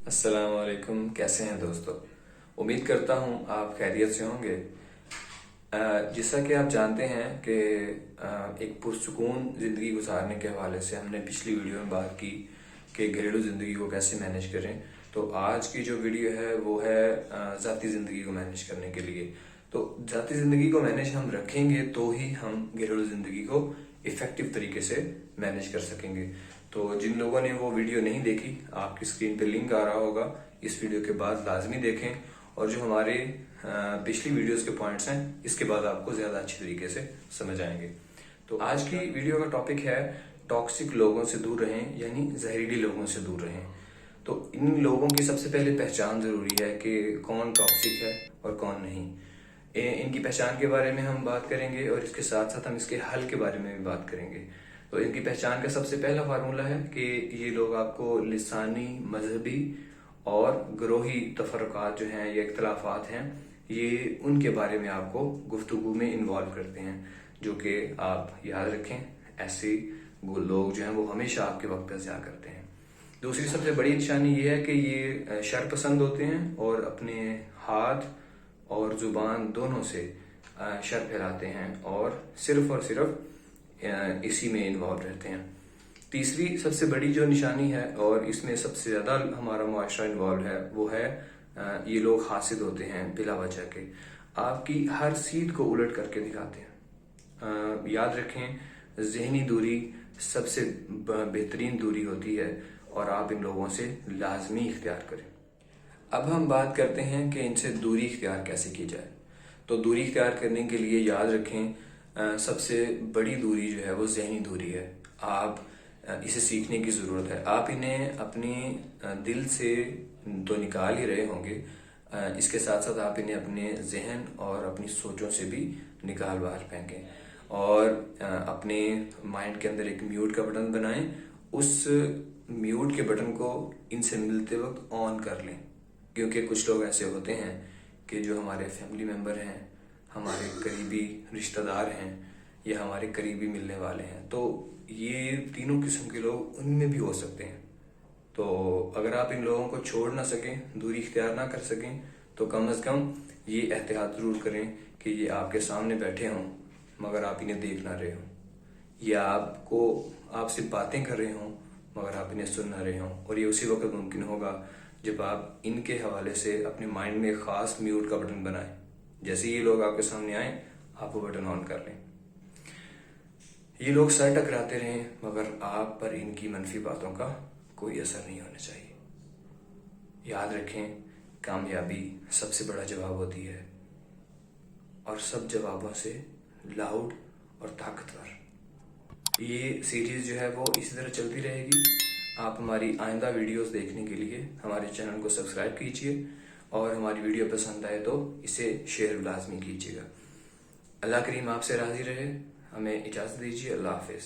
السلام علیکم، کیسے ہیں دوستو؟ امید کرتا ہوں آپ خیریت سے ہوں گے۔ جیسا کہ آپ جانتے ہیں کہ ایک پرسکون زندگی گزارنے کے حوالے سے ہم نے پچھلی ویڈیو میں بات کی کہ گھریلو زندگی کو کیسے مینیج کریں۔ تو آج کی جو ویڈیو ہے وہ ہے ذاتی زندگی کو مینیج کرنے کے لیے۔ تو ذاتی زندگی کو مینیج ہم رکھیں گے تو ہی ہم گھریلو زندگی کو افیکٹو طریقے سے مینیج کر سکیں گے۔ تو جن لوگوں نے وہ ویڈیو نہیں دیکھی، آپ کی اسکرین پہ لنک آ رہا ہوگا، اس ویڈیو کے بعد لازمی دیکھیں، اور جو ہمارے پچھلی ویڈیوز کے پوائنٹس ہیں اس کے بعد آپ کو زیادہ اچھی طریقے سے سمجھ آئیں گے۔ تو آج کی ویڈیو کا ٹاپک ہے ٹاکسک لوگوں سے دور رہیں، یعنی زہریلی لوگوں سے دور رہیں۔ تو ان لوگوں کی سب سے پہلے پہچان ضروری ہے کہ کون ٹاکسک ہے اور کون نہیں۔ ان کی پہچان کے بارے میں ہم بات کریں گے اور اس کے ساتھ ساتھ ہم اس کے حل کے بارے میں بھی بات کریں گے۔ تو ان کی پہچان کا سب سے پہلا فارمولہ ہے کہ یہ لوگ آپ کو لسانی، مذہبی اور گروہی تفرقات جو ہیں یا اختلافات ہیں، یہ ان کے بارے میں آپ کو گفتگو میں انوالو کرتے ہیں، جو کہ آپ یاد رکھیں ایسے لوگ جو ہیں وہ ہمیشہ آپ کے وقت کا ضیاع کرتے ہیں۔ دوسری سب سے بڑی نشانی یہ ہے کہ یہ شر پسند ہوتے ہیں اور اپنے ہاتھ اور زبان دونوں سے شر پھیلاتے ہیں اور صرف اسی میں انوالو رہتے ہیں۔ تیسری سب سے بڑی جو نشانی ہے اور اس میں سب سے زیادہ ہمارا معاشرہ انوالو ہے وہ ہے یہ لوگ حاسد ہوتے ہیں بلا وجہ کے، آپ کی ہر سیدھ کو الٹ کر کے دکھاتے ہیں۔ یاد رکھیں ذہنی دوری سب سے بہترین دوری ہوتی ہے اور آپ ان لوگوں سے لازمی اختیار کریں۔ اب ہم بات کرتے ہیں کہ ان سے دوری اختیار کیسے کی جائے۔ تو دوری اختیار کرنے کے لیے یاد رکھیں سب سے بڑی دوری جو ہے وہ ذہنی دوری ہے۔ آپ اسے سیکھنے کی ضرورت ہے۔ آپ انہیں اپنی دل سے تو نکال ہی رہے ہوں گے، اس کے ساتھ ساتھ آپ انہیں اپنے ذہن اور اپنی سوچوں سے بھی نکال باہر پھینکیں، اور اپنے مائنڈ کے اندر ایک میوٹ کا بٹن بنائیں۔ اس میوٹ کے بٹن کو ان سے ملتے وقت آن کر لیں، کیونکہ کچھ لوگ ایسے ہوتے ہیں کہ جو ہمارے فیملی ممبر ہیں، ہمارے قریبی رشتہ دار ہیں یا ہمارے قریبی ملنے والے ہیں، تو یہ تینوں قسم کے لوگ ان میں بھی ہو سکتے ہیں۔ تو اگر آپ ان لوگوں کو چھوڑ نہ سکیں، دوری اختیار نہ کر سکیں، تو کم از کم یہ احتیاط ضرور کریں کہ یہ آپ کے سامنے بیٹھے ہوں مگر آپ انہیں دیکھ نہ رہے ہوں، یا آپ سے باتیں کر رہے ہوں مگر آپ انہیں سن نہ رہے ہوں۔ اور یہ اسی وقت ممکن ہوگا جب آپ ان کے حوالے سے اپنے مائنڈ میں خاص میوٹ کا بٹن بنائیں۔ جیسے یہ لوگ آپ کے سامنے آئیں، آپ وہ بٹن آن کر لیں۔ یہ لوگ سر ٹکراتے رہیں مگر آپ پر ان کی منفی باتوں کا کوئی اثر نہیں ہونا چاہیے۔ یاد رکھیں کامیابی سب سے بڑا جواب ہوتی ہے، اور سب جوابوں سے لاؤڈ اور طاقتور۔ یہ سیریز جو ہے وہ اسی طرح چلتی رہے گی۔ آپ ہماری آئندہ ویڈیوز دیکھنے کے لیے ہمارے چینل کو سبسکرائب کیجئے، اور ہماری ویڈیو پسند آئے تو اسے شیئر لازمی کیجیے گا۔ اللہ کریم آپ سے راضی رہے۔ ہمیں اجازت دیجیے۔ اللہ حافظ۔